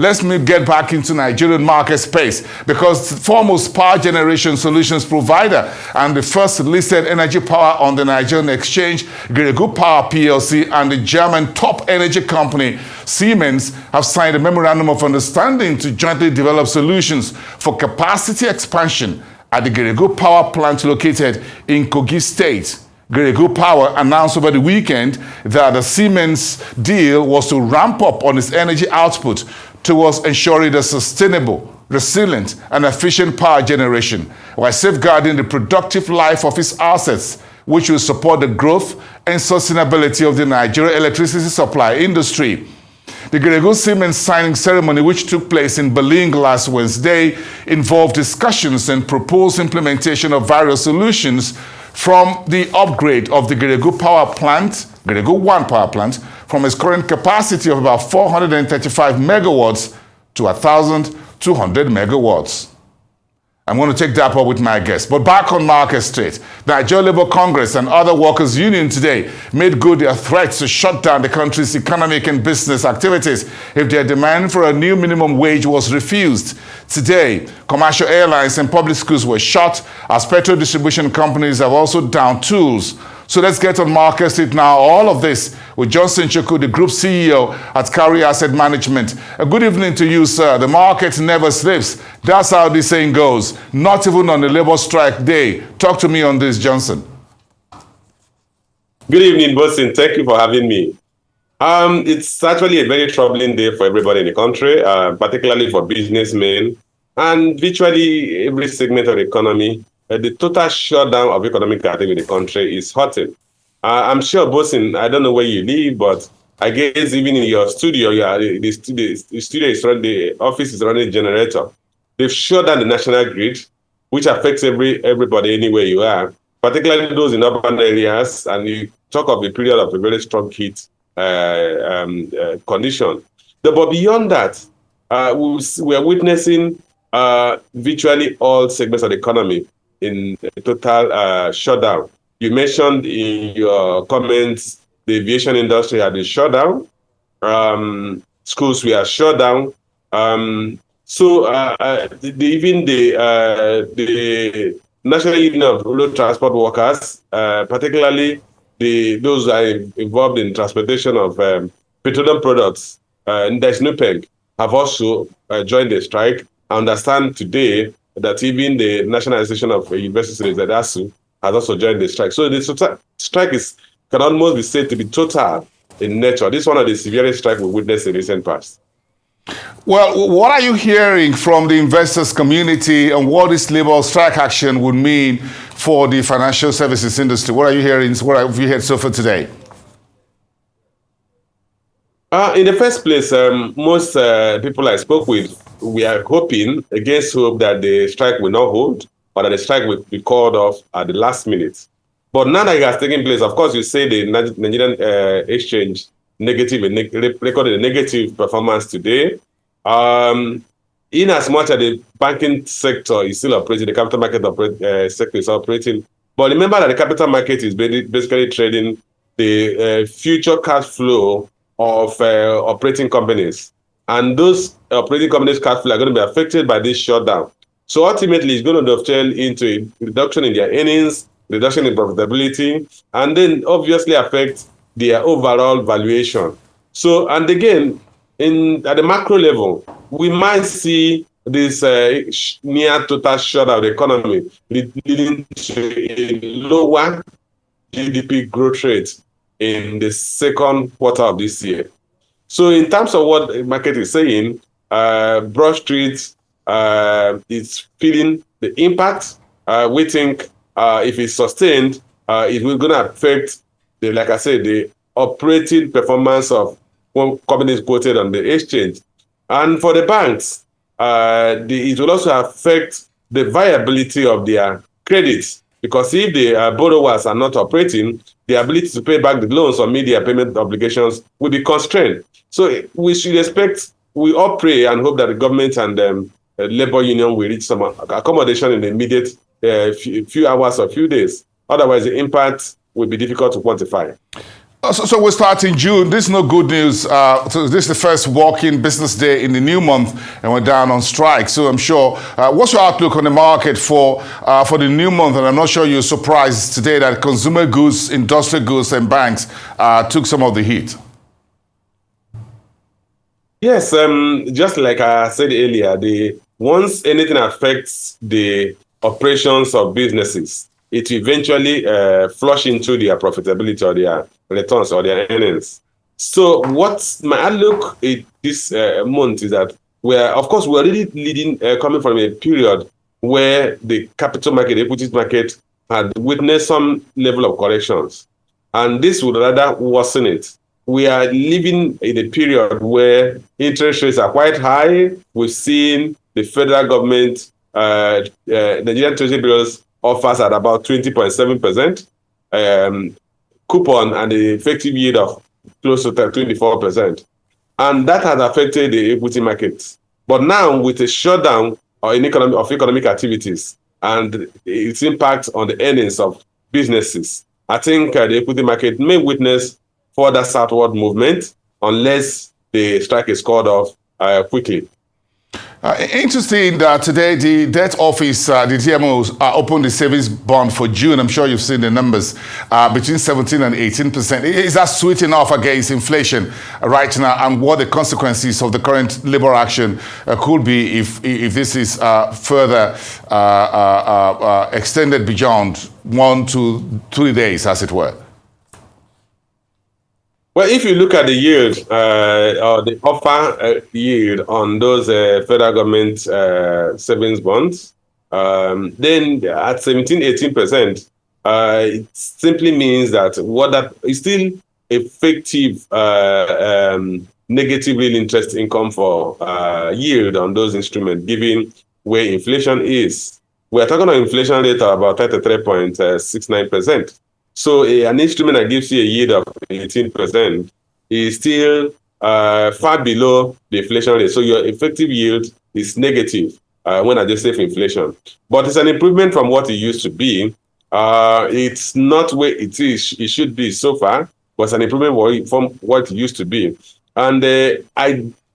let's get back into Nigerian market space, because the foremost power generation solutions provider and the first listed energy power on the Nigerian exchange, Geregu Power PLC, and the German top energy company, Siemens, have signed a memorandum of understanding to jointly develop solutions for capacity expansion at the Geregu Power plant located in Kogi State. Geregu Power announced over the weekend that the Siemens deal was to ramp up on its energy output towards ensuring the sustainable, resilient, and efficient power generation, while safeguarding the productive life of its assets, which will support the growth and sustainability of the Nigerian electricity supply industry. The Geregu Siemens signing ceremony, which took place in Berlin last Wednesday, involved discussions and proposed implementation of various solutions, from the upgrade of the Geregu Power Plant, Geregu 1 power plant, from its current capacity of about 435 megawatts to 1,200 megawatts. I'm going to take that up with my guest. But back on Market Street, the Nigerian Labour Congress and other workers' unions today made good their threats to shut down the country's economic and business activities if their demand for a new minimum wage was refused. Today, commercial airlines and public schools were shut, as petrol distribution companies have also downed tools. So let's get on Market Street now. All of this with Chukwu, the group CEO at Carry Asset Management. A good evening to you, sir. The market never sleeps. That's how this saying goes. Not even on the labor strike day. Talk to me on this, Johnson. Good evening, Bosin. Thank you for having me. It's actually a very troubling day for everybody in the country, particularly for businessmen and virtually every segment of the economy. The total shutdown of economic activity in the country is hurting. I'm sure, Bosin, I don't know where you live, but I guess even in your studio, the studio is running, the office is running a generator. They've shut down the national grid, which affects everybody anywhere you are, particularly those in urban areas, and you talk of a period of a very strong heat condition. But beyond that, we are witnessing virtually all segments of the economy in a total shutdown. You mentioned in your comments the aviation industry had been shut down. Schools were shut down. Even the National Union of Road Transport Workers, particularly those who are involved in transportation of petroleum products, there's NUPEG, have also joined the strike. I understand today that even the National Association of Universities, the ASU, has also joined the strike. So the strike can almost be said to be total in nature. This is one of the severest strikes we witnessed in recent past. Well, what are you hearing from the investors community and what this labor strike action would mean for the financial services industry? What are you hearing? What have you heard so far today? In the first place, most people I spoke with, we are hoping against hope that the strike will not hold or that the strike will be called off at the last minute. But now that it has taken place, of course, you say the Nigerian exchange recorded a negative performance today. In as much as the banking sector is still operating, the capital market sector is operating. But remember that the capital market is basically trading the future cash flow of operating companies. And those operating companies' cash flow are going to be affected by this shutdown. So ultimately, it's going to dovetail into a reduction in their earnings, reduction in profitability, and then obviously affect their overall valuation. So, and again, at the macro level, we might see this near total shutdown of the economy leading to a lower GDP growth rate in the second quarter of this year. So in terms of what the market is saying, Broad Street is feeling the impact. We think if it's sustained, it will going to affect, like I said, the operating performance of companies quoted on the exchange. And for the banks, it will also affect the viability of their credits, because if the borrowers are not operating, the ability to pay back the loans or meet their payment obligations will be constrained. So we should expect, we all pray and hope that the government and labor union will reach some accommodation in the immediate few hours or few days. Otherwise, the impact will be difficult to quantify. So we start in June. This is no good news. So this is the first working business day in the new month, and we're down on strike. So I'm sure. What's your outlook on the market for the new month? And I'm not sure you're surprised today that consumer goods, industrial goods, and banks took some of the heat. Yes, just like I said earlier, once anything affects the operations of businesses, it eventually flush into their profitability or their returns or their earnings. So what my outlook this month is that of course, we're already coming from a period where the capital market, equities market had witnessed some level of corrections. And this would rather worsen it. We are living in a period where interest rates are quite high. We've seen the federal government, Nigerian Treasury bills offers at about 20.7%, coupon and the effective yield of close to 24%. And that has affected the equity markets. But now with a shutdown of economic activities and its impact on the earnings of businesses, I think the equity market may witness further southward movement unless the strike is called off quickly. Interesting that today the debt office, the DMOs, opened the savings bond for June. I'm sure you've seen the numbers, between 17 and 18%. Is that sweet enough against inflation right now, and what the consequences of the current labor action could be if this is further extended beyond 1 to 3 days, as it were? Well, if you look at the yield or the offer yield on those federal government savings bonds, then at 17-18%, it simply means that that is still effective negative real interest income for yield on those instruments, given where inflation is. We're talking about inflation rate of about 33.69%. So an instrument that gives you a yield of 18% is still far below the inflation rate. So your effective yield is negative when adjusted for inflation. But it's an improvement from what it used to be. It's not where it should be so far, but it's an improvement from what it used to be. And the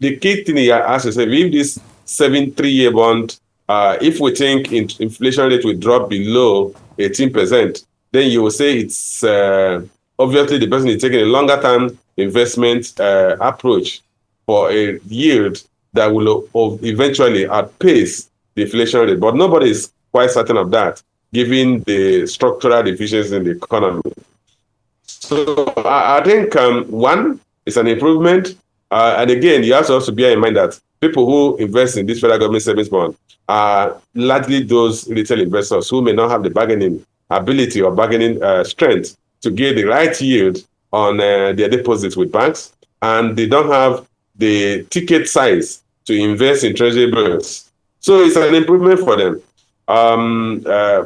key thing here, as I said, if this 3-year bond, if we think inflation rate will drop below 18%, then you will say it's obviously the person is taking a longer term investment approach for a yield that will eventually outpace the inflation rate. But nobody is quite certain of that, given the structural deficiencies in the economy. So I think, one, it's an improvement. And again, you have to also bear in mind that people who invest in this federal government savings bond are largely those retail investors who may not have the bargaining ability or bargaining strength to get the right yield on their deposits with banks, and they don't have the ticket size to invest in treasury bills. So it's an improvement for them,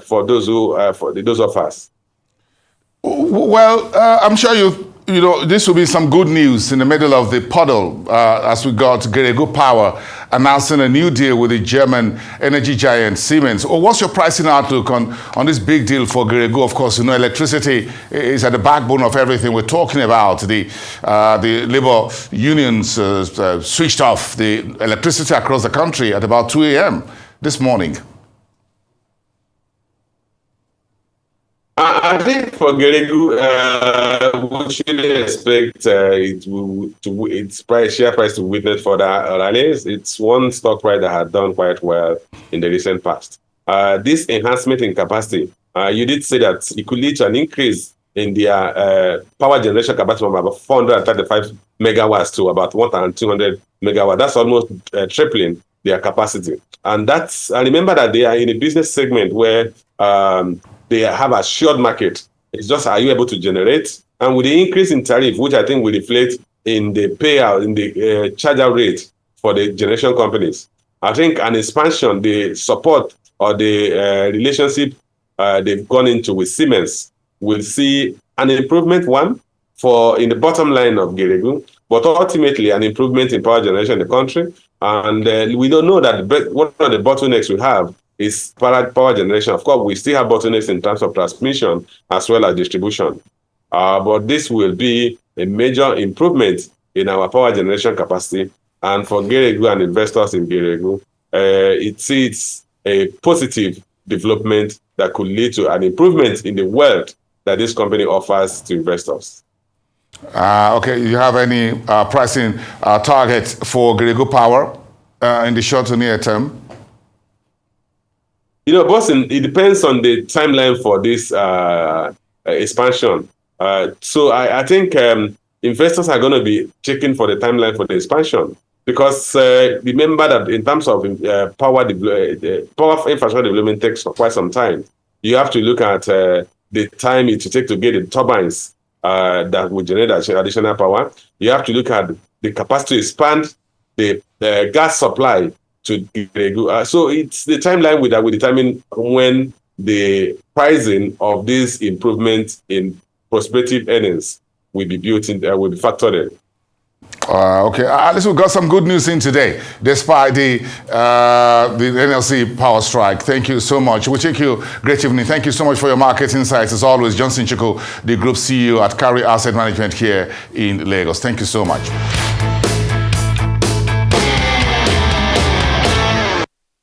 for those of us. Well, I'm sure this will be some good news in the middle of the puddle as we got Geregu Power announcing a new deal with the German energy giant Siemens. What's your pricing outlook on this big deal for Geregu? Of course, electricity is at the backbone of everything we're talking about. The labor unions switched off the electricity across the country at about 2 a.m. this morning. I think for Geregu, we should expect its share price to witness further rallies. It's one stock price that had done quite well in the recent past. This enhancement in capacity, you did say that it could lead to an increase in their power generation capacity from about 435 megawatts to about 1,200 megawatts. That's almost tripling their capacity. And remember that they are in a business segment where they have a shared market. It's just, are you able to generate? And with the increase in tariff, which I think will reflect in the payout, in the charge-out rate for the generation companies, I think an expansion, the support or the relationship they've gone into with Siemens will see an improvement, in the bottom line of Geregu, but ultimately an improvement in power generation in the country. And we don't know that one of the bottlenecks we have is power generation. Of course, we still have bottlenecks in terms of transmission as well as distribution. But this will be a major improvement in our power generation capacity. And for Geregu and investors in Geregu, it's a positive development that could lead to an improvement in the wealth that this company offers to investors. Okay, you have any pricing target for Geregu Power in the short to near term? You know, Boston, it depends on the timeline for this expansion. So I think investors are going to be checking for the timeline for the expansion, because remember that in terms of power infrastructure development takes quite some time. You have to look at the time it will take to get the turbines that will generate additional power. You have to look at the capacity to expand the gas supply to Geregu. So it's the timeline that will determine when the pricing of these improvements in prospective earnings will be built in, will be factored in. Okay, at least we got some good news in today, despite the NLC power strike. Thank you so much. We take you. Great evening. Thank you so much for your market insights. As always, Johnson Chukwu, the Group CEO at Carry Asset Management here in Lagos. Thank you so much.